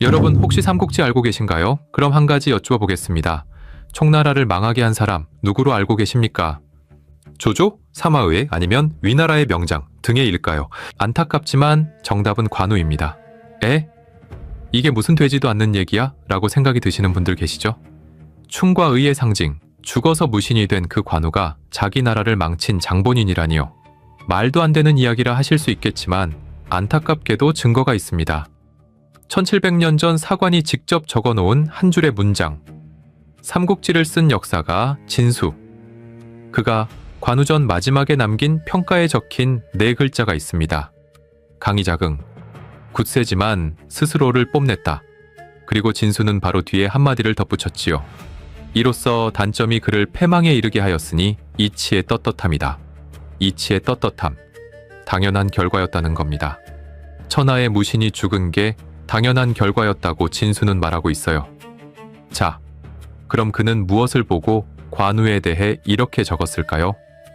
여러분 혹시 삼국지 알고 계신가요? 그럼 한 가지 여쭈어 보겠습니다. 총나라를 망하게 한 사람 누구로 알고 계십니까? 조조? 사마의? 아니면 위나라의 명장 등의 일까요? 안타깝지만 정답은 관우입니다. 에? 이게 무슨 되지도 않는 얘기야? 라고 생각이 드시는 분들 계시죠? 충과 의의 상징, 죽어서 무신이 된 그 관우가 자기 나라를 망친 장본인이라니요. 말도 안 되는 이야기라 하실 수 있겠지만 안타깝게도 증거가 있습니다. 1700년 전 사관이 직접 적어놓은 한 줄의 문장. 삼국지를 쓴 역사가 진수. 그가 관우전 마지막에 남긴 평가에 적힌 4글자가 있습니다. 강의작응. 굳세지만 스스로를 뽐냈다. 그리고 진수는 바로 뒤에 한마디를 덧붙였지요. 이로써 단점이 그를 패망에 이르게 하였으니 이치의 떳떳함이다. 이치의 떳떳함. 당연한 결과였다는 겁니다. 천하의 무신이 죽은 게 당연한 결과였다고 진수는 말하고 있어요. 자, 그럼 그는 무엇을 보고 관우에 대해 이렇게 적었을까요?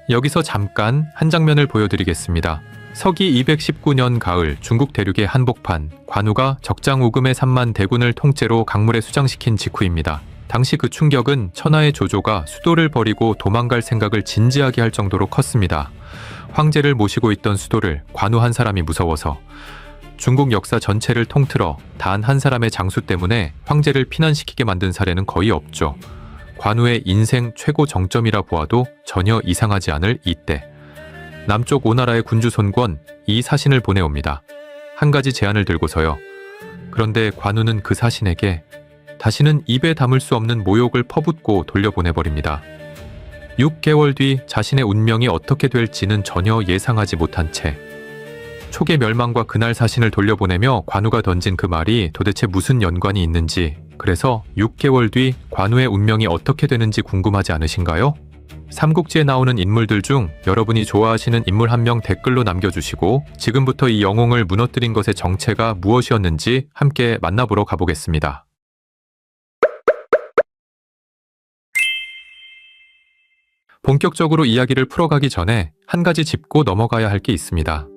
여기서 잠깐 한 장면을 보여드리겠습니다. 서기 219년 가을 중국 대륙의 한복판, 관우가 적장오금의 3만 대군을 통째로 강물에 수장시킨 직후입니다. 당시 그 충격은 천하의 조조가 수도를 버리고 도망갈 생각을 진지하게 할 정도로 컸습니다. 황제를 모시고 있던 수도를 관우 한 사람이 무서워서 중국 역사 전체를 통틀어 단 한 사람의 장수 때문에 황제를 피난시키게 만든 사례는 거의 없죠. 관우의 인생 최고 정점이라 보아도 전혀 이상하지 않을 이때, 남쪽 오나라의 군주 손권 이 사신을 보내옵니다. 한 가지 제안을 들고서요. 그런데 관우는 그 사신에게 다시는 입에 담을 수 없는 모욕을 퍼붓고 돌려보내버립니다. 6개월 뒤 자신의 운명이 어떻게 될지는 전혀 예상하지 못한 채 촉의 멸망과 그날 사신을 돌려보내며 관우가 던진 그 말이 도대체 무슨 연관이 있는지, 그래서 6개월 뒤 관우의 운명이 어떻게 되는지 궁금하지 않으신가요? 삼국지에 나오는 인물들 중 여러분이 좋아하시는 인물 한 명 댓글로 남겨주시고 지금부터 이 영웅을 무너뜨린 것의 정체가 무엇이었는지 함께 만나보러 가보겠습니다. 본격적으로 이야기를 풀어가기 전에 한 가지 짚고 넘어가야 할 게 있습니다.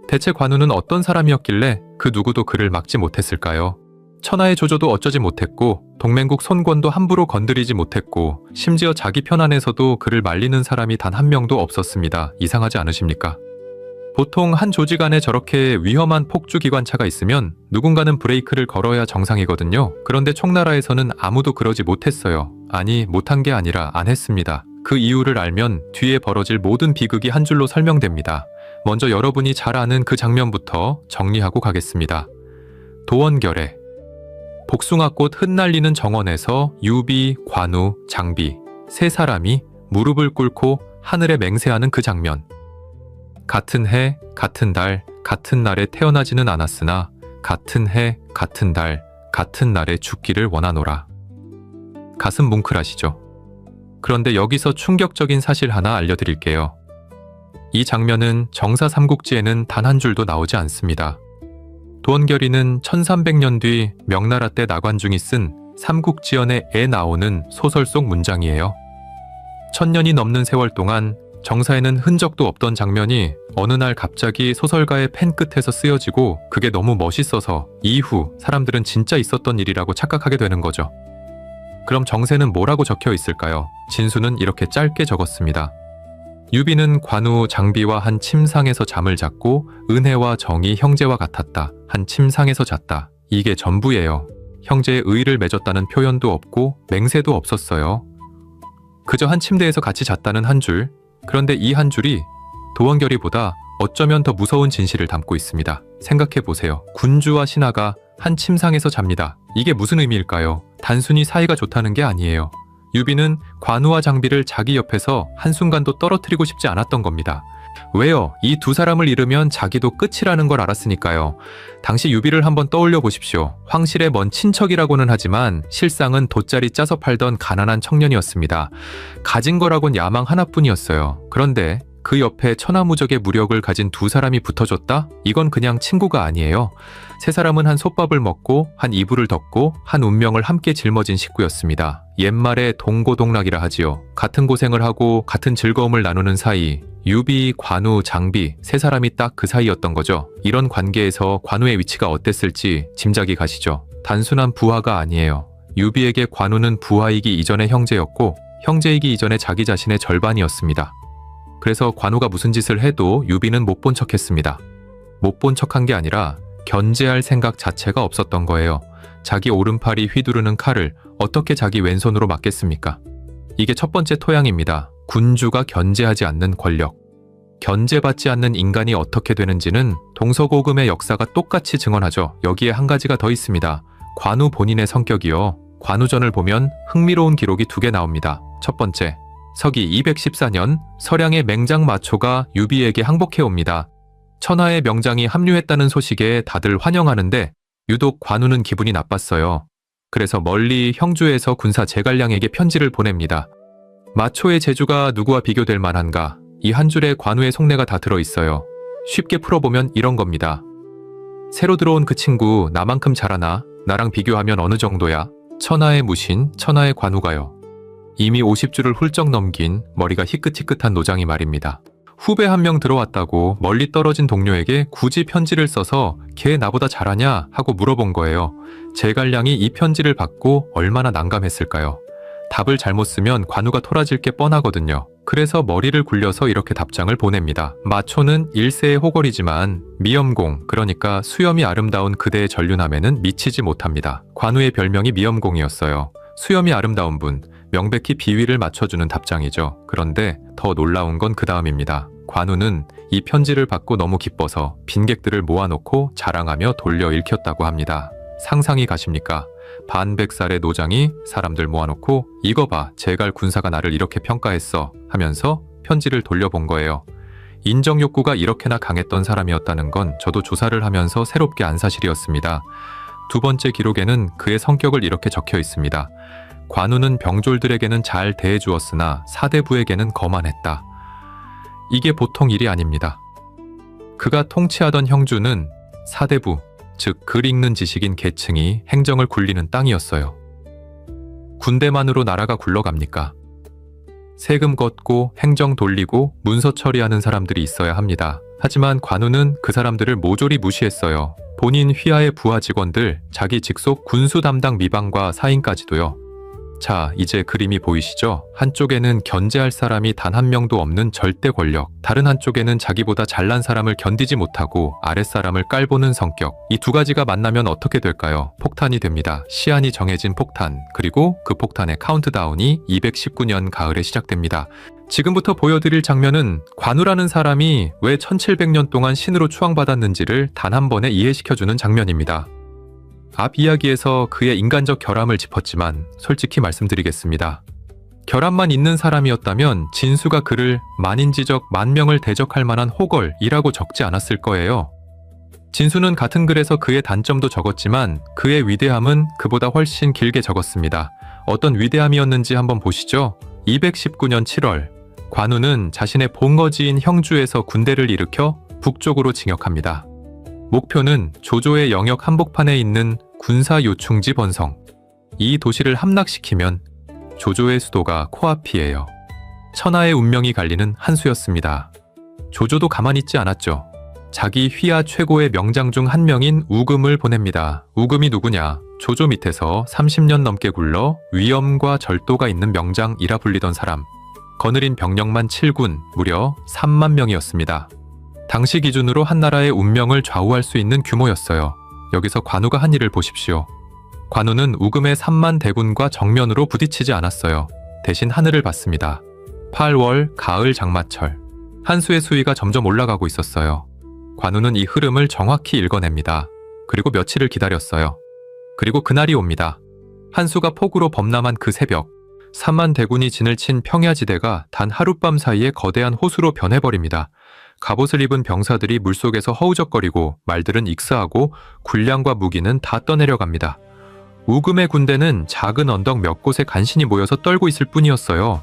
대체 관우는 어떤 사람이었길래 그 누구도 그를 막지 못했을까요? 천하의 조조도 어쩌지 못했고 동맹국 손권도 함부로 건드리지 못했고 심지어 자기 편 안에서도 그를 말리는 사람이 단 한 명도 없었습니다. 이상하지 않으십니까? 보통 한 조직 안에 저렇게 위험한 폭주기관차가 있으면 누군가는 브레이크를 걸어야 정상이거든요. 그런데 총나라에서는 아무도 그러지 못했어요. 아니, 못한 게 아니라 안 했습니다. 그 이유를 알면 뒤에 벌어질 모든 비극이 한 줄로 설명됩니다. 먼저 여러분이 잘 아는 그 장면부터 정리하고 가겠습니다. 도원결의 복숭아꽃 흩날리는 정원에서 유비, 관우, 장비 세 사람이 무릎을 꿇고 하늘에 맹세하는 그 장면. 같은 해, 같은 달, 같은 날에 태어나지는 않았으나 같은 해, 같은 달, 같은 날에 죽기를 원하노라. 가슴 뭉클하시죠? 그런데 여기서 충격적인 사실 하나 알려드릴게요. 이 장면은 정사 삼국지에는 단 한 줄도 나오지 않습니다. 도원결의는 1300년 뒤 명나라 때 나관중이 쓴 삼국지연에 나오는 소설 속 문장이에요. 1000년이 넘는 세월 동안 정사에는 흔적도 없던 장면이 어느 날 갑자기 소설가의 펜 끝에서 쓰여지고 그게 너무 멋있어서 이후 사람들은 진짜 있었던 일이라고 착각하게 되는 거죠. 그럼 정세는 뭐라고 적혀 있을까요? 진수는 이렇게 짧게 적었습니다. 유비는 관우, 장비와 한 침상에서 잠을 잤고 은혜와 정이 형제와 같았다. 한 침상에서 잤다. 이게 전부예요. 형제의 의를 맺었다는 표현도 없고 맹세도 없었어요. 그저 한 침대에서 같이 잤다는 한 줄. 그런데 이 한 줄이 도원결의보다 어쩌면 더 무서운 진실을 담고 있습니다. 생각해보세요. 군주와 신하가 한 침상에서 잡니다. 이게 무슨 의미일까요? 단순히 사이가 좋다는 게 아니에요. 유비는 관우와 장비를 자기 옆에서 한순간도 떨어뜨리고 싶지 않았던 겁니다. 왜요? 이 두 사람을 잃으면 자기도 끝이라는 걸 알았으니까요. 당시 유비를 한번 떠올려 보십시오. 황실의 먼 친척이라고는 하지만 실상은 돗자리 짜서 팔던 가난한 청년이었습니다. 가진 거라곤 야망 하나뿐이었어요. 그런데 그 옆에 천하무적의 무력을 가진 두 사람이 붙어줬다? 이건 그냥 친구가 아니에요. 세 사람은 한 솥밥을 먹고 한 이불을 덮고 한 운명을 함께 짊어진 식구였습니다. 옛말에 동고동락이라 하지요. 같은 고생을 하고 같은 즐거움을 나누는 사이, 유비, 관우, 장비 세 사람이 딱 그 사이였던 거죠. 이런 관계에서 관우의 위치가 어땠을지 짐작이 가시죠. 단순한 부하가 아니에요. 유비에게 관우는 부하이기 이전의 형제였고 형제이기 이전의 자기 자신의 절반이었습니다. 그래서 관우가 무슨 짓을 해도 유비는 못 본 척했습니다. 못 본 척한 게 아니라 견제할 생각 자체가 없었던 거예요. 자기 오른팔이 휘두르는 칼을 어떻게 자기 왼손으로 막겠습니까? 이게 첫 번째 토양입니다. 군주가 견제하지 않는 권력. 견제받지 않는 인간이 어떻게 되는지는 동서고금의 역사가 똑같이 증언하죠. 여기에 한 가지가 더 있습니다. 관우 본인의 성격이요. 관우전을 보면 흥미로운 기록이 2개 나옵니다. 첫 번째, 서기 214년 서량의 맹장 마초가 유비에게 항복해 옵니다. 천하의 명장이 합류했다는 소식에 다들 환영하는데 유독 관우는 기분이 나빴어요. 그래서 멀리 형주에서 군사 제갈량에게 편지를 보냅니다. 마초의 재주가 누구와 비교될 만한가? 이 한 줄에 관우의 속내가 다 들어있어요. 쉽게 풀어보면 이런 겁니다. 새로 들어온 그 친구 나만큼 잘하나? 나랑 비교하면 어느 정도야? 천하의 무신, 천하의 관우가요. 이미 50줄을 훌쩍 넘긴 머리가 희끗희끗한 노장이 말입니다. 후배 한 명 들어왔다고 멀리 떨어진 동료에게 굳이 편지를 써서 걔 나보다 잘하냐? 하고 물어본 거예요. 제갈량이 이 편지를 받고 얼마나 난감했을까요? 답을 잘못 쓰면 관우가 토라질 게 뻔하거든요. 그래서 머리를 굴려서 이렇게 답장을 보냅니다. 마초는 일세의 호걸이지만 미염공, 그러니까 수염이 아름다운 그대의 전륜함에는 미치지 못합니다. 관우의 별명이 미염공이었어요. 수염이 아름다운 분, 명백히 비위를 맞춰주는 답장이죠. 그런데 더 놀라운 건 그 다음입니다. 관우는 이 편지를 받고 너무 기뻐서 빈객들을 모아놓고 자랑하며 돌려 읽혔다고 합니다. 상상이 가십니까? 반백살의 노장이 사람들 모아놓고 이거 봐, 제갈 군사가 나를 이렇게 평가했어 하면서 편지를 돌려본 거예요. 인정 욕구가 이렇게나 강했던 사람이었다는 건 저도 조사를 하면서 새롭게 안 사실이었습니다. 두 번째 기록에는 그의 성격을 이렇게 적혀 있습니다. 관우는 병졸들에게는 잘 대해주었으나 사대부에게는 거만했다. 이게 보통 일이 아닙니다. 그가 통치하던 형주는 사대부, 즉 글 읽는 지식인 계층이 행정을 굴리는 땅이었어요. 군대만으로 나라가 굴러갑니까? 세금 걷고 행정 돌리고 문서 처리하는 사람들이 있어야 합니다. 하지만 관우는 그 사람들을 모조리 무시했어요. 본인 휘하의 부하 직원들, 자기 직속 군수 담당 미방과 사인까지도요. 자, 이제 그림이 보이시죠? 한쪽에는 견제할 사람이 단 한 명도 없는 절대 권력, 다른 한쪽에는 자기보다 잘난 사람을 견디지 못하고 아랫사람을 깔보는 성격. 이 두 가지가 만나면 어떻게 될까요? 폭탄이 됩니다. 시한이 정해진 폭탄, 그리고 그 폭탄의 카운트다운이 219년 가을에 시작됩니다. 지금부터 보여드릴 장면은 관우라는 사람이 왜 1700년 동안 신으로 추앙받았는지를 단 한 번에 이해시켜주는 장면입니다. 앞 이야기에서 그의 인간적 결함을 짚었지만 솔직히 말씀드리겠습니다. 결함만 있는 사람이었다면 진수가 그를 만인지적 만명을 대적할 만한 호걸이라고 적지 않았을 거예요. 진수는 같은 글에서 그의 단점도 적었지만 그의 위대함은 그보다 훨씬 길게 적었습니다. 어떤 위대함이었는지 한번 보시죠. 219년 7월 관우는 자신의 본거지인 형주에서 군대를 일으켜 북쪽으로 진격합니다. 목표는 조조의 영역 한복판에 있는 군사 요충지 번성. 이 도시를 함락시키면 조조의 수도가 코앞이에요. 천하의 운명이 갈리는 한 수였습니다. 조조도 가만히 있지 않았죠. 자기 휘하 최고의 명장 중 한 명인 우금을 보냅니다. 우금이 누구냐? 조조 밑에서 30년 넘게 굴러 위엄과 절도가 있는 명장이라 불리던 사람. 거느린 병력만 7군, 무려 3만 명이었습니다. 당시 기준으로 한 나라의 운명을 좌우할 수 있는 규모였어요. 여기서 관우가 한 일을 보십시오. 관우는 우금의 3만 대군과 정면으로 부딪히지 않았어요. 대신 하늘을 봤습니다. 8월 가을 장마철. 한수의 수위가 점점 올라가고 있었어요. 관우는 이 흐름을 정확히 읽어냅니다. 그리고 며칠을 기다렸어요. 그리고 그날이 옵니다. 한수가 폭우로 범람한 그 새벽, 3만 대군이 진을 친 평야지대가 단 하룻밤 사이에 거대한 호수로 변해버립니다. 갑옷을 입은 병사들이 물속에서 허우적거리고 말들은 익사하고 군량과 무기는 다 떠내려갑니다. 우금의 군대는 작은 언덕 몇 곳에 간신히 모여서 떨고 있을 뿐이었어요.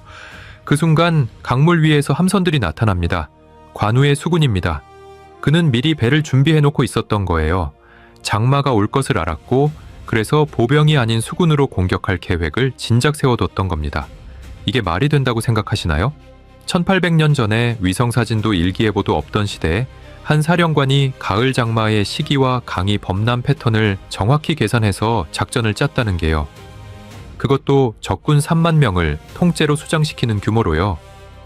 그 순간 강물 위에서 함선들이 나타납니다. 관우의 수군입니다. 그는 미리 배를 준비해놓고 있었던 거예요. 장마가 올 것을 알았고 그래서 보병이 아닌 수군으로 공격할 계획을 진작 세워뒀던 겁니다. 이게 말이 된다고 생각하시나요? 1800년 전에 위성사진도 일기예보도 없던 시대에 한 사령관이 가을 장마의 시기와 강의 범람 패턴을 정확히 계산해서 작전을 짰다는 게요. 그것도 적군 3만 명을 통째로 수장시키는 규모로요.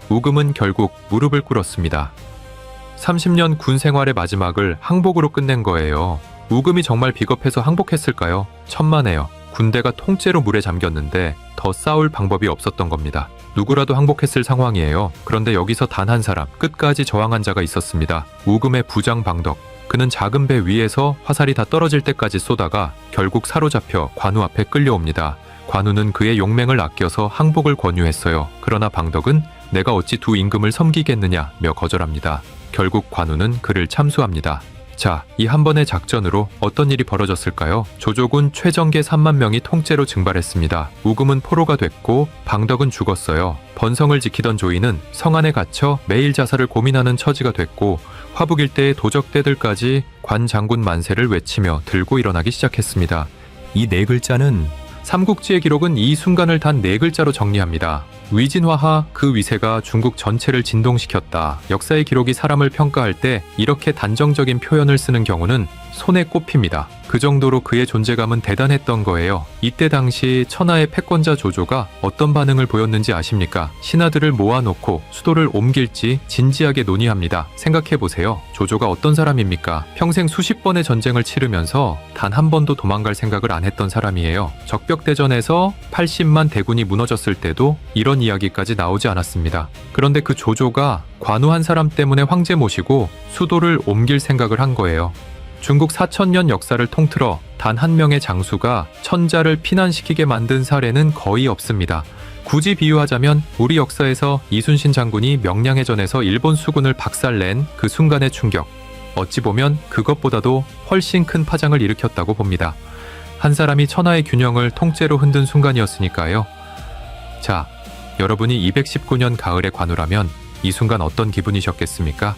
우금은 결국 무릎을 꿇었습니다. 30년 군 생활의 마지막을 항복으로 끝낸 거예요. 우금이 정말 비겁해서 항복했을까요? 천만에요. 군대가 통째로 물에 잠겼는데 더 싸울 방법이 없었던 겁니다. 누구라도 항복했을 상황이에요. 그런데 여기서 단 한 사람, 끝까지 저항한 자가 있었습니다. 우금의 부장 방덕. 그는 작은 배 위에서 화살이 다 떨어질 때까지 쏘다가 결국 사로잡혀 관우 앞에 끌려옵니다. 관우는 그의 용맹을 아껴서 항복을 권유했어요. 그러나 방덕은 내가 어찌 두 임금을 섬기겠느냐며 거절합니다. 결국 관우는 그를 참수합니다. 자, 이 한 번의 작전으로 어떤 일이 벌어졌을까요? 조조군 최정계 3만 명이 통째로 증발했습니다. 우금은 포로가 됐고 방덕은 죽었어요. 번성을 지키던 조이는 성 안에 갇혀 매일 자살을 고민하는 처지가 됐고 화북 일대의 도적대들까지 관 장군 만세를 외치며 들고 일어나기 시작했습니다. 이 네 글자는 삼국지의 기록은 이 순간을 단 네 글자로 정리합니다. 위진화하, 그 위세가 중국 전체를 진동시켰다. 역사의 기록이 사람을 평가할 때 이렇게 단정적인 표현을 쓰는 경우는 손에 꼽힙니다. 그 정도로 그의 존재감은 대단했던 거예요. 이때 당시 천하의 패권자 조조가 어떤 반응을 보였는지 아십니까? 신하들을 모아놓고 수도를 옮길지 진지하게 논의합니다. 생각해보세요. 조조가 어떤 사람입니까? 평생 수십 번의 전쟁을 치르면서 단 한 번도 도망갈 생각을 안 했던 사람이에요. 적벽대전에서 80만 대군이 무너졌을 때도 이런 이야기까지 나오지 않았습니다. 그런데 그 조조가 관우 한 사람 때문에 황제 모시고 수도를 옮길 생각을 한 거예요. 중국 4천년 역사를 통틀어 단 한 명의 장수가 천자를 피난시키게 만든 사례는 거의 없습니다. 굳이 비유하자면 우리 역사에서 이순신 장군이 명량해전에서 일본 수군을 박살낸 그 순간의 충격, 어찌 보면 그것보다도 훨씬 큰 파장을 일으켰다고 봅니다. 한 사람이 천하의 균형을 통째로 흔든 순간이었으니까요. 자, 여러분이 219년 가을의 관우라면 이 순간 어떤 기분이셨겠습니까?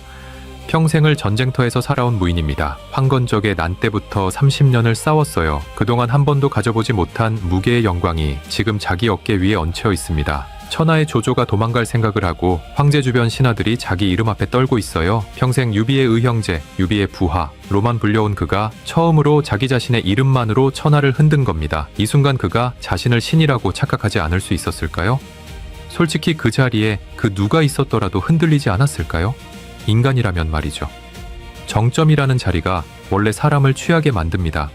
평생을 전쟁터에서 살아온 무인입니다. 황건적의 난 때부터 30년을 싸웠어요. 그동안 한 번도 가져보지 못한 무게의 영광이 지금 자기 어깨 위에 얹혀 있습니다. 천하의 조조가 도망갈 생각을 하고 황제 주변 신하들이 자기 이름 앞에 떨고 있어요. 평생 유비의 의형제, 유비의 부하로만 불려온 그가 처음으로 자기 자신의 이름만으로 천하를 흔든 겁니다. 이 순간 그가 자신을 신이라고 착각하지 않을 수 있었을까요? 솔직히 그 자리에 그 누가 있었더라도 흔들리지 않았을까요? 인간이라면 말이죠. 정점이라는 자리가 원래 사람을 취하게 만듭니다.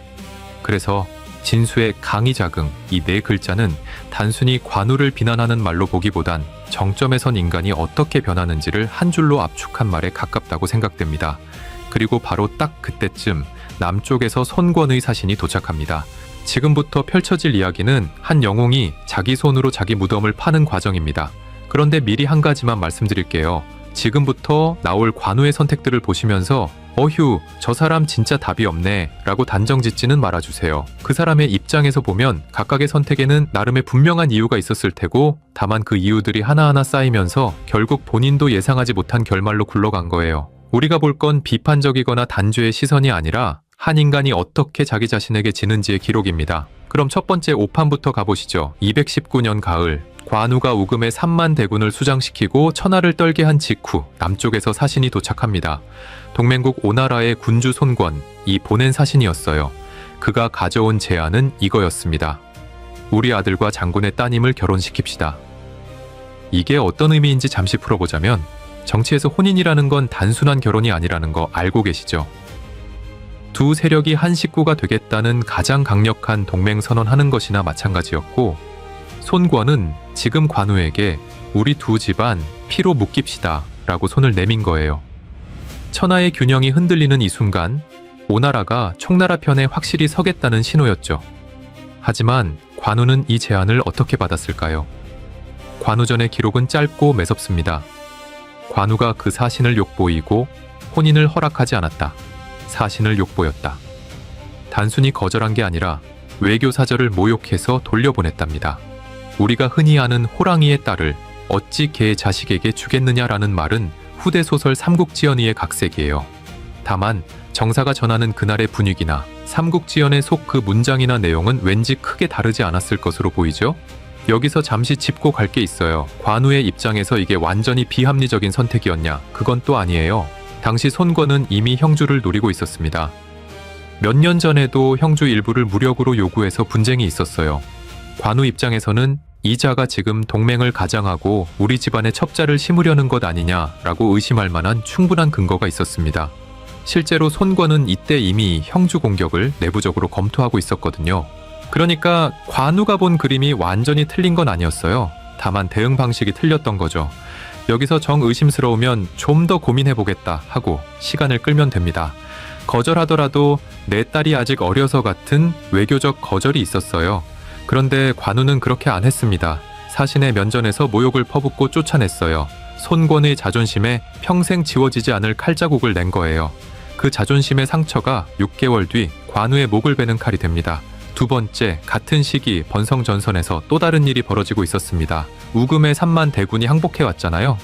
그래서 진수의 강의자긍, 이 네 글자는 단순히 관우를 비난하는 말로 보기보단 정점에 선 인간이 어떻게 변하는지를 한 줄로 압축한 말에 가깝다고 생각됩니다. 그리고 바로 딱 그때쯤 남쪽에서 손권의 사신이 도착합니다. 지금부터 펼쳐질 이야기는 한 영웅이 자기 손으로 자기 무덤을 파는 과정입니다. 그런데 미리 한 가지만 말씀드릴게요. 지금부터 나올 관우의 선택들을 보시면서 어휴, 저 사람 진짜 답이 없네 라고 단정짓지는 말아주세요. 그 사람의 입장에서 보면 각각의 선택에는 나름의 분명한 이유가 있었을 테고 다만 그 이유들이 하나하나 쌓이면서 결국 본인도 예상하지 못한 결말로 굴러간 거예요. 우리가 볼 건 비판적이거나 단죄의 시선이 아니라 한 인간이 어떻게 자기 자신에게 지는지의 기록입니다. 그럼 첫 번째 5판부터 가보시죠. 219년 가을, 관우가 우금의 3만 대군을 수장시키고 천하를 떨게 한 직후 남쪽에서 사신이 도착합니다. 동맹국 오나라의 군주 손권, 이 보낸 사신이었어요. 그가 가져온 제안은 이거였습니다. 우리 아들과 장군의 따님을 결혼시킵시다. 이게 어떤 의미인지 잠시 풀어보자면 정치에서 혼인이라는 건 단순한 결혼이 아니라는 거 알고 계시죠? 두 세력이 한 식구가 되겠다는 가장 강력한 동맹선언하는 것이나 마찬가지였고 손권은 지금 관우에게 우리 두 집안 피로 묶입시다 라고 손을 내민 거예요. 천하의 균형이 흔들리는 이 순간 오나라가 총나라 편에 확실히 서겠다는 신호였죠. 하지만 관우는 이 제안을 어떻게 받았을까요? 관우전의 기록은 짧고 매섭습니다. 관우가 그 사신을 욕보이고 혼인을 허락하지 않았다. 사신을 욕보였다. 단순히 거절한 게 아니라 외교사절을 모욕해서 돌려보냈답니다. 우리가 흔히 아는 호랑이의 딸을 어찌 개의 자식에게 주겠느냐라는 말은 후대 소설 삼국지연의의 각색이에요. 다만 정사가 전하는 그날의 분위기나 삼국지연의 속 그 문장이나 내용은 왠지 크게 다르지 않았을 것으로 보이죠? 여기서 잠시 짚고 갈 게 있어요. 관우의 입장에서 이게 완전히 비합리적인 선택이었냐? 그건 또 아니에요. 당시 손권은 이미 형주를 노리고 있었습니다. 몇 년 전에도 형주 일부를 무력으로 요구해서 분쟁이 있었어요. 관우 입장에서는 이자가 지금 동맹을 가장하고 우리 집안에 첩자를 심으려는 것 아니냐라고 의심할 만한 충분한 근거가 있었습니다. 실제로 손권은 이때 이미 형주 공격을 내부적으로 검토하고 있었거든요. 그러니까 관우가 본 그림이 완전히 틀린 건 아니었어요. 다만 대응 방식이 틀렸던 거죠. 여기서 정의심스러우면 좀 더 고민해보겠다 하고 시간을 끌면 됩니다. 거절하더라도 내 딸이 아직 어려서 같은 외교적 거절이 있었어요. 그런데 관우는 그렇게 안 했습니다. 사신의 면전에서 모욕을 퍼붓고 쫓아냈어요. 손권의 자존심에 평생 지워지지 않을 칼자국을 낸 거예요. 그 자존심의 상처가 6개월 뒤 관우의 목을 베는 칼이 됩니다. 두 번째, 같은 시기 번성전선에서 또 다른 일이 벌어지고 있었습니다. 우금의 3만 대군이 항복해왔잖아요.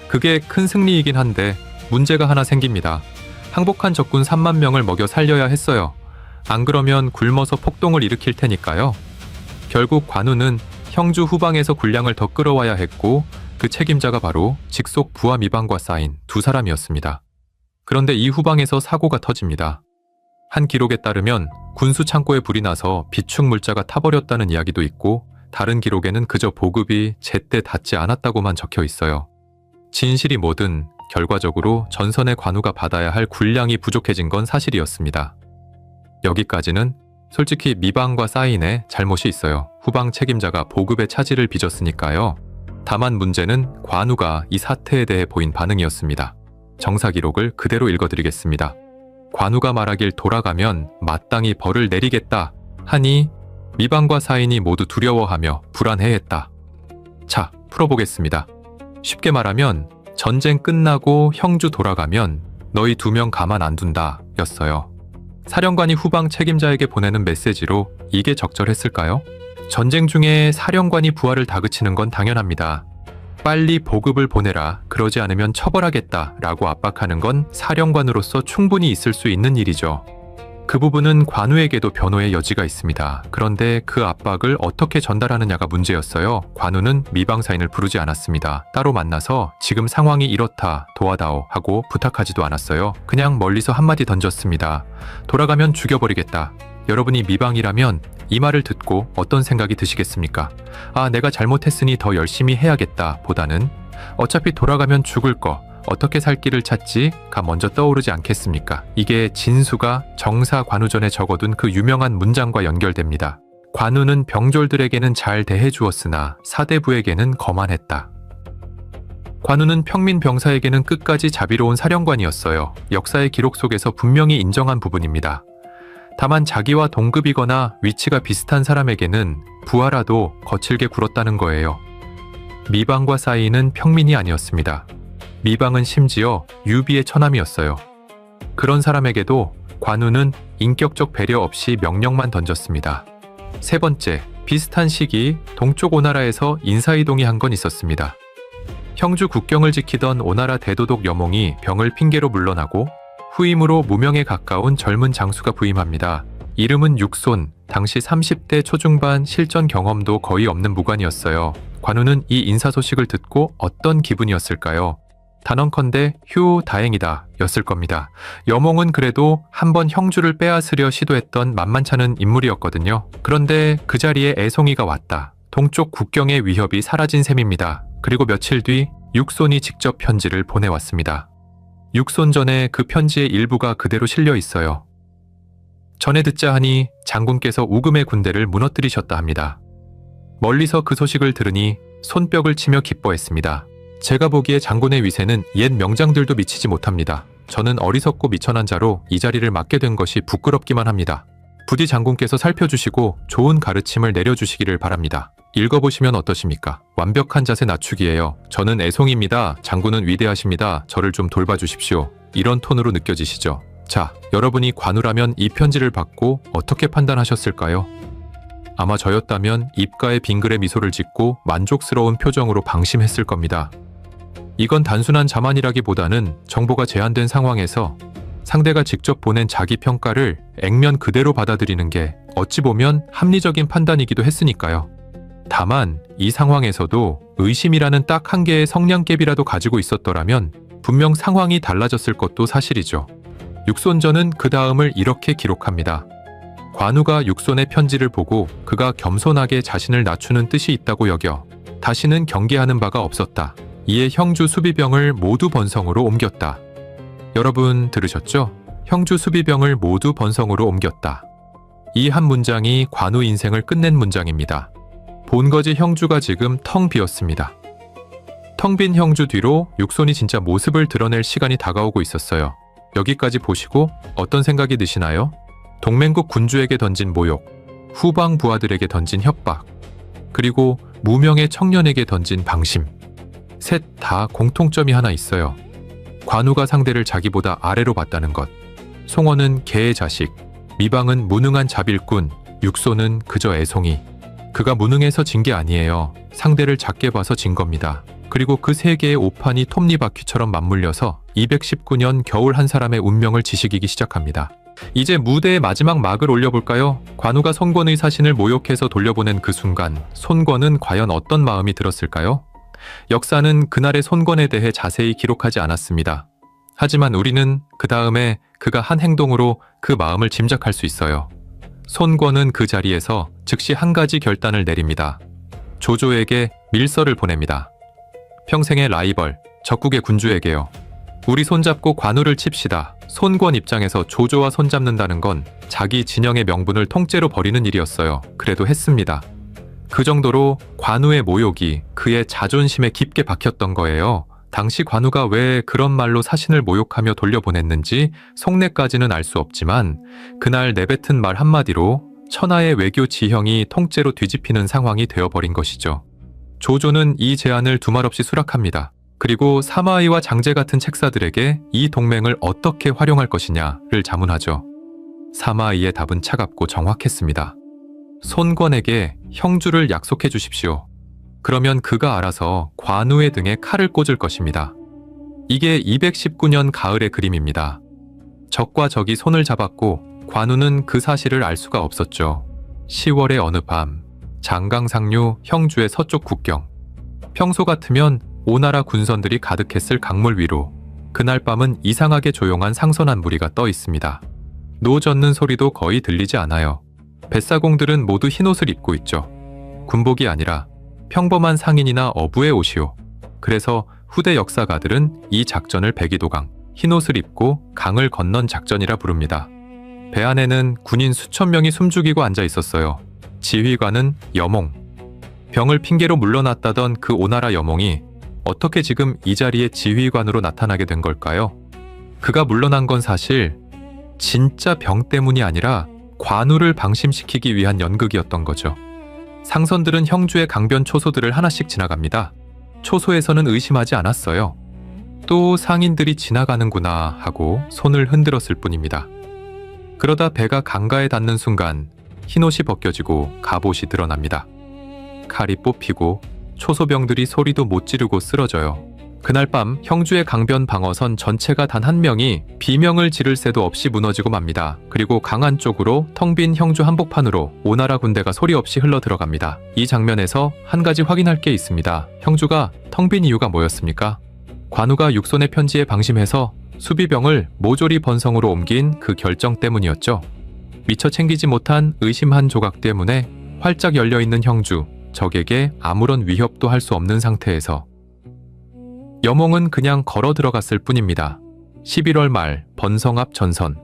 그게 큰 승리이긴 한데 문제가 하나 생깁니다. 항복한 적군 3만 명을 먹여 살려야 했어요. 안 그러면 굶어서 폭동을 일으킬 테니까요. 결국 관우는 형주 후방에서 군량을 더 끌어와야 했고 그 책임자가 바로 직속 부하 미방과 쌓인 두 사람이었습니다. 그런데 이 후방에서 사고가 터집니다. 한 기록에 따르면 군수 창고에 불이 나서 비축 물자가 타버렸다는 이야기도 있고 다른 기록에는 그저 보급이 제때 닿지 않았다고만 적혀 있어요. 진실이 뭐든 결과적으로 전선의 관우가 받아야 할 군량이 부족해진 건 사실이었습니다. 여기까지는 솔직히 미방과 사인의 잘못이 있어요. 후방 책임자가 보급의 차질을 빚었으니까요. 다만 문제는 관우가 이 사태에 대해 보인 반응이었습니다. 정사 기록을 그대로 읽어드리겠습니다. 관우가 말하길 돌아가면 마땅히 벌을 내리겠다 하니 미방과 사인이 모두 두려워하며 불안해했다. 자, 풀어보겠습니다. 쉽게 말하면 전쟁 끝나고 형주 돌아가면 너희 2명 가만 안 둔다 였어요. 사령관이 후방 책임자에게 보내는 메시지로 이게 적절했을까요? 전쟁 중에 사령관이 부하를 다그치는 건 당연합니다. 빨리 보급을 보내라, 그러지 않으면 처벌하겠다 라고 압박하는 건 사령관으로서 충분히 있을 수 있는 일이죠. 그 부분은 관우에게도 변호의 여지가 있습니다. 그런데 그 압박을 어떻게 전달하느냐가 문제였어요. 관우는 미방사인을 부르지 않았습니다. 따로 만나서 지금 상황이 이렇다, 도와다오 하고 부탁하지도 않았어요. 그냥 멀리서 한마디 던졌습니다. 돌아가면 죽여버리겠다. 여러분이 미방이라면 이 말을 듣고 어떤 생각이 드시겠습니까? 아, 내가 잘못했으니 더 열심히 해야겠다 보다는 어차피 돌아가면 죽을 거, 어떻게 살 길을 찾지가 먼저 떠오르지 않겠습니까? 이게 진수가 정사 관우전에 적어둔 그 유명한 문장과 연결됩니다. 관우는 병졸들에게는 잘 대해주었으나 사대부에게는 거만했다. 관우는 평민 병사에게는 끝까지 자비로운 사령관이었어요. 역사의 기록 속에서 분명히 인정한 부분입니다. 다만 자기와 동급이거나 위치가 비슷한 사람에게는 부하라도 거칠게 굴었다는 거예요. 미방과 사이는 평민이 아니었습니다. 미방은 심지어 유비의 처남이었어요. 그런 사람에게도 관우는 인격적 배려 없이 명령만 던졌습니다. 세 번째, 비슷한 시기 동쪽 오나라에서 인사이동이 한 건 있었습니다. 형주 국경을 지키던 오나라 대도독 여몽이 병을 핑계로 물러나고 후임으로 무명에 가까운 젊은 장수가 부임합니다. 이름은 육손, 당시 30대 초중반 실전 경험도 거의 없는 무관이었어요. 관우는 이 인사 소식을 듣고 어떤 기분이었을까요? 단언컨대 휴 다행이다 였을 겁니다. 여몽은 그래도 한번 형주를 빼앗으려 시도했던 만만찮은 인물이었거든요. 그런데 그 자리에 애송이가 왔다. 동쪽 국경의 위협이 사라진 셈입니다. 그리고 며칠 뒤 육손이 직접 편지를 보내왔습니다. 육손 전에 그 편지의 일부가 그대로 실려 있어요. 전해 듣자 하니 장군께서 우금의 군대를 무너뜨리셨다 합니다. 멀리서 그 소식을 들으니 손뼉을 치며 기뻐했습니다. 제가 보기에 장군의 위세는 옛 명장들도 미치지 못합니다. 저는 어리석고 미천한 자로 이 자리를 맡게 된 것이 부끄럽기만 합니다. 부디 장군께서 살펴주시고 좋은 가르침을 내려주시기를 바랍니다. 읽어보시면 어떠십니까? 완벽한 자세 낮추기예요. 저는 애송입니다. 장군은 위대하십니다. 저를 좀 돌봐주십시오. 이런 톤으로 느껴지시죠? 자, 여러분이 관우라면 이 편지를 받고 어떻게 판단하셨을까요? 아마 저였다면 입가에 빙그레 미소를 짓고 만족스러운 표정으로 방심했을 겁니다. 이건 단순한 자만이라기보다는 정보가 제한된 상황에서 상대가 직접 보낸 자기 평가를 액면 그대로 받아들이는 게 어찌 보면 합리적인 판단이기도 했으니까요. 다만 이 상황에서도 의심이라는 딱 한 개의 성냥개비라도 가지고 있었더라면 분명 상황이 달라졌을 것도 사실이죠. 육손전은 그 다음을 이렇게 기록합니다. 관우가 육손의 편지를 보고 그가 겸손하게 자신을 낮추는 뜻이 있다고 여겨 다시는 경계하는 바가 없었다. 이에 형주 수비병을 모두 번성으로 옮겼다. 여러분 들으셨죠? 형주 수비병을 모두 번성으로 옮겼다. 이 한 문장이 관우 인생을 끝낸 문장입니다. 본거지 형주가 지금 텅 비었습니다. 텅 빈 형주 뒤로 육손이 진짜 모습을 드러낼 시간이 다가오고 있었어요. 여기까지 보시고 어떤 생각이 드시나요? 동맹국 군주에게 던진 모욕, 후방 부하들에게 던진 협박, 그리고 무명의 청년에게 던진 방심. 셋 다 공통점이 하나 있어요. 관우가 상대를 자기보다 아래로 봤다는 것. 송원은 개의 자식, 미방은 무능한 자빌꾼, 육손은 그저 애송이. 그가 무능해서 진 게 아니에요. 상대를 작게 봐서 진 겁니다. 그리고 그 세 개의 오판이 톱니바퀴처럼 맞물려서 219년 겨울 한 사람의 운명을 지식이기 시작합니다. 이제 무대의 마지막 막을 올려볼까요? 관우가 손권의 사신을 모욕해서 돌려보낸 그 순간 손권은 과연 어떤 마음이 들었을까요? 역사는 그날의 손권에 대해 자세히 기록하지 않았습니다. 하지만 우리는 그 다음에 그가 한 행동으로 그 마음을 짐작할 수 있어요. 손권은 그 자리에서 즉시 한 가지 결단을 내립니다. 조조에게 밀서를 보냅니다. 평생의 라이벌, 적국의 군주에게요. 우리 손잡고 관우를 칩시다. 손권 입장에서 조조와 손잡는다는 건 자기 진영의 명분을 통째로 버리는 일이었어요. 그래도 했습니다. 그 정도로 관우의 모욕이 그의 자존심에 깊게 박혔던 거예요. 당시 관우가 왜 그런 말로 사신을 모욕하며 돌려보냈는지 속내까지는 알 수 없지만 그날 내뱉은 말 한마디로 천하의 외교 지형이 통째로 뒤집히는 상황이 되어버린 것이죠. 조조는 이 제안을 두말 없이 수락합니다. 그리고 사마이와 장제 같은 책사들에게 이 동맹을 어떻게 활용할 것이냐를 자문하죠. 사마이의 답은 차갑고 정확했습니다. 손권에게 형주를 약속해 주십시오. 그러면 그가 알아서 관우의 등에 칼을 꽂을 것입니다. 이게 219년 가을의 그림입니다. 적과 적이 손을 잡았고 관우는 그 사실을 알 수가 없었죠. 10월의 어느 밤, 장강상류 형주의 서쪽 국경. 평소 같으면 오나라 군선들이 가득했을 강물 위로 그날 밤은 이상하게 조용한 상선한 무리가 떠 있습니다. 노 젓는 소리도 거의 들리지 않아요. 뱃사공들은 모두 흰옷을 입고 있죠. 군복이 아니라 평범한 상인이나 어부의 옷이요. 그래서 후대 역사가들은 이 작전을 백이도강, 흰옷을 입고 강을 건넌 작전이라 부릅니다. 배 안에는 군인 수천 명이 숨죽이고 앉아 있었어요. 지휘관은 여몽. 병을 핑계로 물러났다던 그 오나라 여몽이 어떻게 지금 이 자리에 지휘관으로 나타나게 된 걸까요? 그가 물러난 건 사실 진짜 병 때문이 아니라 관우를 방심시키기 위한 연극이었던 거죠. 상선들은 형주의 강변 초소들을 하나씩 지나갑니다. 초소에서는 의심하지 않았어요. 또 상인들이 지나가는구나 하고 손을 흔들었을 뿐입니다. 그러다 배가 강가에 닿는 순간 흰옷이 벗겨지고 갑옷이 드러납니다. 칼이 뽑히고 초소병들이 소리도 못 지르고 쓰러져요. 그날 밤 형주의 강변 방어선 전체가 단 한 명이 비명을 지를 새도 없이 무너지고 맙니다. 그리고 강 안쪽으로 텅 빈 형주 한복판으로 오나라 군대가 소리 없이 흘러 들어갑니다. 이 장면에서 한 가지 확인할 게 있습니다. 형주가 텅 빈 이유가 뭐였습니까? 관우가 육손의 편지에 방심해서 수비병을 모조리 번성으로 옮긴 그 결정 때문이었죠. 미처 챙기지 못한 의심 한 조각 때문에 활짝 열려있는 형주, 적에게 아무런 위협도 할 수 없는 상태에서 여몽은 그냥 걸어 들어갔을 뿐입니다. 11월 말 번성 앞 전선.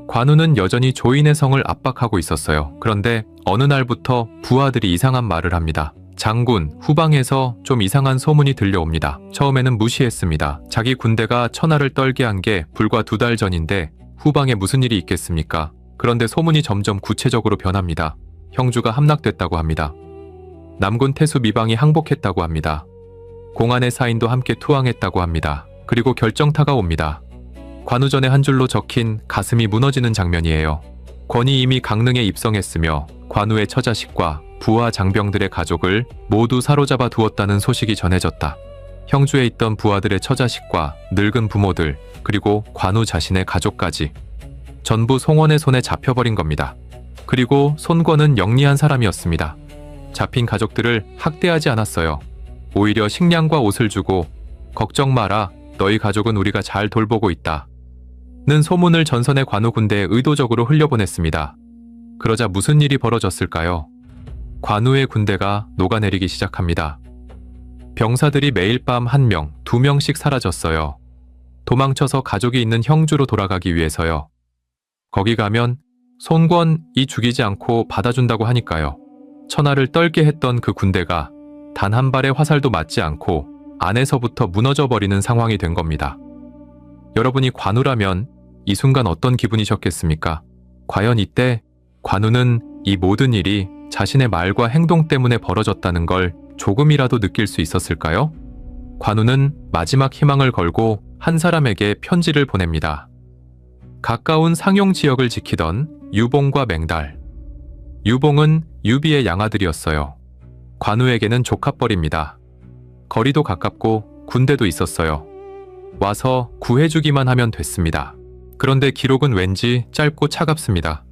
관우는 여전히 조인의 성을 압박하고 있었어요. 그런데 어느 날부터 부하들이 이상한 말을 합니다. 장군, 후방에서 좀 이상한 소문이 들려옵니다. 처음에는 무시했습니다. 자기 군대가 천하를 떨게 한 게 불과 2달 전인데 후방에 무슨 일이 있겠습니까? 그런데 소문이 점점 구체적으로 변합니다. 형주가 함락됐다고 합니다. 남군 태수 미방이 항복했다고 합니다. 공안의 사인도 함께 투항했다고 합니다. 그리고 결정타가 옵니다. 관우전의 한 줄로 적힌 가슴이 무너지는 장면이에요. 권이 이미 강릉에 입성했으며 관우의 처자식과 부하 장병들의 가족을 모두 사로잡아 두었다는 소식이 전해졌다. 형주에 있던 부하들의 처자식과 늙은 부모들, 그리고 관우 자신의 가족까지 전부 송원의 손에 잡혀버린 겁니다. 그리고 손권은 영리한 사람이었습니다. 잡힌 가족들을 학대하지 않았어요. 오히려 식량과 옷을 주고 걱정 마라, 너희 가족은 우리가 잘 돌보고 있다 는 소문을 전선의 관우 군대에 의도적으로 흘려보냈습니다. 그러자 무슨 일이 벌어졌을까요? 관우의 군대가 녹아내리기 시작합니다. 병사들이 매일 밤 1명, 2명씩 사라졌어요. 도망쳐서 가족이 있는 형주로 돌아가기 위해서요. 거기 가면 손권이 죽이지 않고 받아준다고 하니까요. 천하를 떨게 했던 그 군대가 단 한 발의 화살도 맞지 않고 안에서부터 무너져버리는 상황이 된 겁니다. 여러분이 관우라면 이 순간 어떤 기분이셨겠습니까? 과연 이때 관우는 이 모든 일이 자신의 말과 행동 때문에 벌어졌다는 걸 조금이라도 느낄 수 있었을까요? 관우는 마지막 희망을 걸고 한 사람에게 편지를 보냅니다. 가까운 상용 지역을 지키던 유봉과 맹달. 유봉은 유비의 양아들이었어요. 관우에게는 조카뻘입니다. 거리도 가깝고 군대도 있었어요. 와서 구해주기만 하면 됐습니다. 그런데 기록은 왠지 짧고 차갑습니다.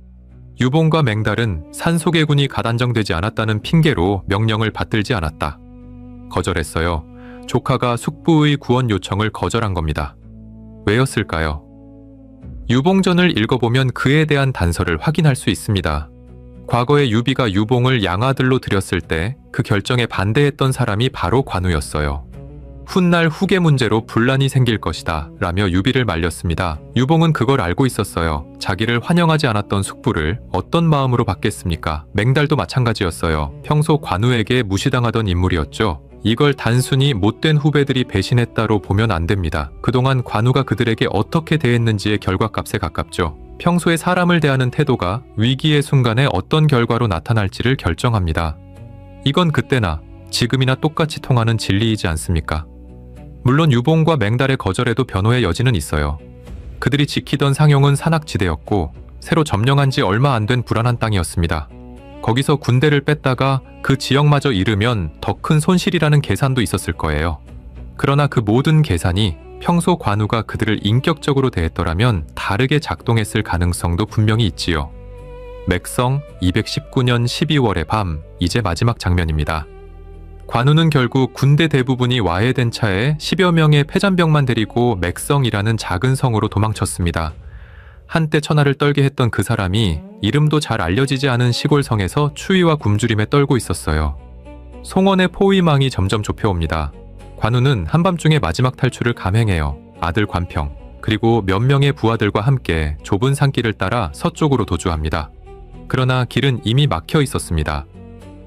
유봉과 맹달은 산소개군이 가단정되지 않았다는 핑계로 명령을 받들지 않았다. 거절했어요. 조카가 숙부의 구원 요청을 거절한 겁니다. 왜였을까요? 유봉전을 읽어보면 그에 대한 단서를 확인할 수 있습니다. 과거에 유비가 유봉을 양아들로 들였을 때 그 결정에 반대했던 사람이 바로 관우였어요. 훗날 후계 문제로 분란이 생길 것이다 라며 유비를 말렸습니다. 유봉은 그걸 알고 있었어요. 자기를 환영하지 않았던 숙부를 어떤 마음으로 받겠습니까? 맹달도 마찬가지였어요. 평소 관우에게 무시당하던 인물이었죠. 이걸 단순히 못된 후배들이 배신했다로 보면 안 됩니다. 그동안 관우가 그들에게 어떻게 대했는지의 결과값에 가깝죠. 평소에 사람을 대하는 태도가 위기의 순간에 어떤 결과로 나타날지를 결정합니다. 이건 그때나 지금이나 똑같이 통하는 진리이지 않습니까? 물론 유봉과 맹달의 거절에도 변호의 여지는 있어요. 그들이 지키던 상용은 산악지대였고 새로 점령한 지 얼마 안 된 불안한 땅이었습니다. 거기서 군대를 뺐다가 그 지역마저 잃으면 더 큰 손실이라는 계산도 있었을 거예요. 그러나 그 모든 계산이 평소 관우가 그들을 인격적으로 대했더라면 다르게 작동했을 가능성도 분명히 있지요. 맥성 219년 12월의 밤, 이제 마지막 장면입니다. 관우는 결국 군대 대부분이 와해된 차에 10여 명의 패잔병만 데리고 맥성이라는 작은 성으로 도망쳤습니다. 한때 천하를 떨게 했던 그 사람이 이름도 잘 알려지지 않은 시골 성에서 추위와 굶주림에 떨고 있었어요. 송원의 포위망이 점점 좁혀옵니다. 관우는 한밤중에 마지막 탈출을 감행해요. 아들 관평, 그리고 몇 명의 부하들과 함께 좁은 산길을 따라 서쪽으로 도주합니다. 그러나 길은 이미 막혀 있었습니다.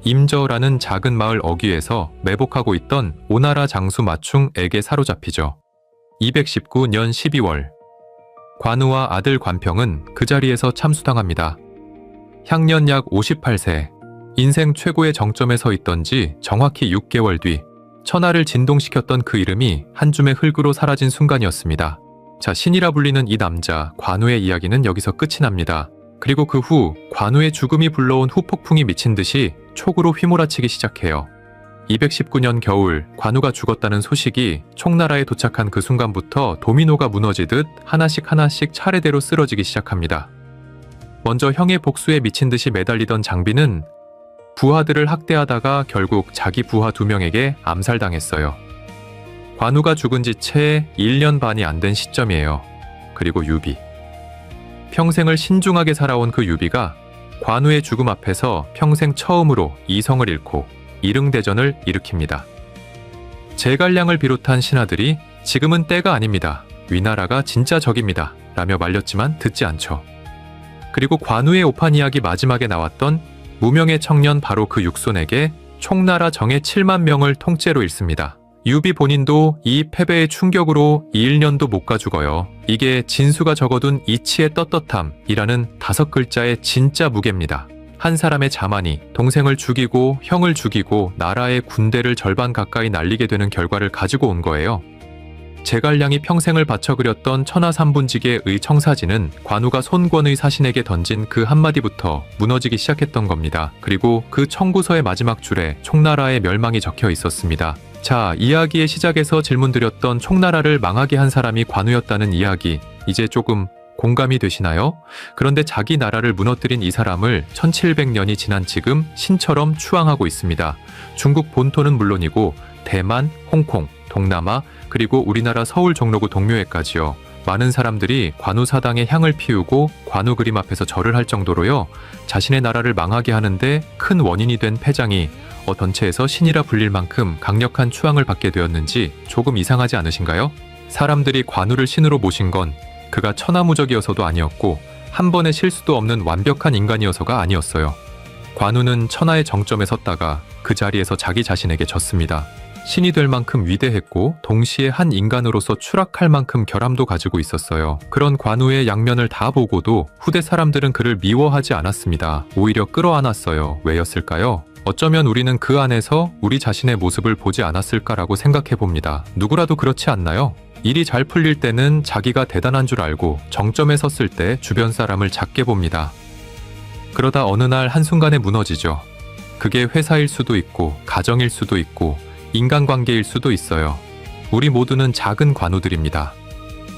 임저라는 작은 마을 어귀에서 매복하고 있던 오나라 장수 마충에게 사로잡히죠. 219년 12월, 관우와 아들 관평은 그 자리에서 참수당합니다. 향년 약 58세, 인생 최고의 정점에 서 있던지 정확히 6개월 뒤 천하를 진동시켰던 그 이름이 한 줌의 흙으로 사라진 순간이었습니다. 자, 신이라 불리는 이 남자 관우의 이야기는 여기서 끝이 납니다. 그리고 그 후 관우의 죽음이 불러온 후폭풍이 미친 듯이 촉으로 휘몰아치기 시작해요. 219년 겨울, 관우가 죽었다는 소식이 총나라에 도착한 그 순간부터 도미노가 무너지듯 하나씩 차례대로 쓰러지기 시작합니다. 먼저 형의 복수에 미친 듯이 매달리던 장비는 부하들을 학대하다가 결국 자기 부하 2명에게 암살당했어요. 관우가 죽은 지 채 1년 반이 안 된 시점이에요. 그리고 유비. 평생을 신중하게 살아온 그 유비가 관우의 죽음 앞에서 평생 처음으로 이성을 잃고 이릉대전을 일으킵니다. 제갈량을 비롯한 신하들이 지금은 때가 아닙니다. 위나라가 진짜 적입니다. 라며 말렸지만 듣지 않죠. 그리고 관우의 오판 이야기 마지막에 나왔던 무명의 청년 바로 그 육손에게 총나라 정예 7만 명을 통째로 잃습니다. 유비 본인도 이 패배의 충격으로 2~1년도 못 가 죽어요. 이게 진수가 적어둔 이치의 떳떳함이라는 5글자의 진짜 무게입니다. 한 사람의 자만이 동생을 죽이고 형을 죽이고 나라의 군대를 절반 가까이 날리게 되는 결과를 가지고 온 거예요. 제갈량이 평생을 바쳐 그렸던 천하삼분지계의 청사진은 관우가 손권의 사신에게 던진 그 한마디부터 무너지기 시작했던 겁니다. 그리고 그 청구서의 마지막 줄에 총나라의 멸망이 적혀 있었습니다. 자, 이야기의 시작에서 질문드렸던 총나라를 망하게 한 사람이 관우였다는 이야기, 이제 조금 공감이 되시나요? 그런데 자기 나라를 무너뜨린 이 사람을 1700년이 지난 지금 신처럼 추앙하고 있습니다. 중국 본토는 물론이고 대만, 홍콩, 동남아, 그리고 우리나라 서울 종로구 동묘에까지요. 많은 사람들이 관우 사당에 향을 피우고 관우 그림 앞에서 절을 할 정도로요. 자신의 나라를 망하게 하는데 큰 원인이 된 패장이 던체에서 신이라 불릴 만큼 강력한 추앙을 받게 되었는지 조금 이상하지 않으신가요? 사람들이 관우를 신으로 모신 건 그가 천하무적이어서도 아니었고 한 번의 실수도 없는 완벽한 인간이어서가 아니었어요. 관우는 천하의 정점에 섰다가 그 자리에서 자기 자신에게 졌습니다. 신이 될 만큼 위대했고 동시에 한 인간으로서 추락할 만큼 결함도 가지고 있었어요. 그런 관우의 양면을 다 보고도 후대 사람들은 그를 미워하지 않았습니다. 오히려 끌어안았어요. 왜였을까요? 어쩌면 우리는 그 안에서 우리 자신의 모습을 보지 않았을까라고 생각해 봅니다. 누구라도 그렇지 않나요? 일이 잘 풀릴 때는 자기가 대단한 줄 알고 정점에 섰을 때 주변 사람을 작게 봅니다. 그러다 어느 날 한순간에 무너지죠. 그게 회사일 수도 있고 가정일 수도 있고 인간관계일 수도 있어요. 우리 모두는 작은 관우들입니다.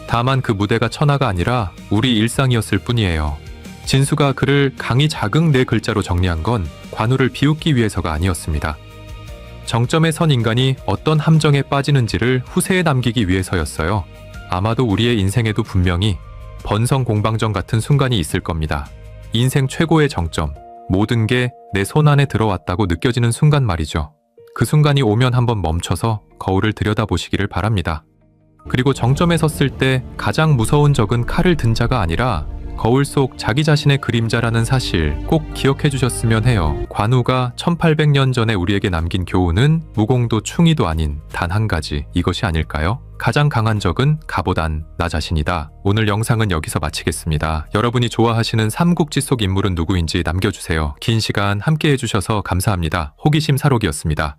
다만 그 무대가 천하가 아니라 우리 일상이었을 뿐이에요. 진수가 글을 강이 작은 4글자로 정리한 건 관우를 비웃기 위해서가 아니었습니다. 정점에 선 인간이 어떤 함정에 빠지는지를 후세에 남기기 위해서였어요. 아마도 우리의 인생에도 분명히 번성공방전 같은 순간이 있을 겁니다. 인생 최고의 정점, 모든 게 내 손 안에 들어왔다고 느껴지는 순간 말이죠. 그 순간이 오면 한번 멈춰서 거울을 들여다보시기를 바랍니다. 그리고 정점에 섰을 때 가장 무서운 적은 칼을 든 자가 아니라 거울 속 자기 자신의 그림자라는 사실 꼭 기억해 주셨으면 해요. 관우가 1800년 전에 우리에게 남긴 교훈은 무공도 충의도 아닌 단 한 가지, 이것이 아닐까요? 가장 강한 적은 가보단 나 자신이다. 오늘 영상은 여기서 마치겠습니다. 여러분이 좋아하시는 삼국지 속 인물은 누구인지 남겨주세요. 긴 시간 함께 해주셔서 감사합니다. 호기심 사록이었습니다.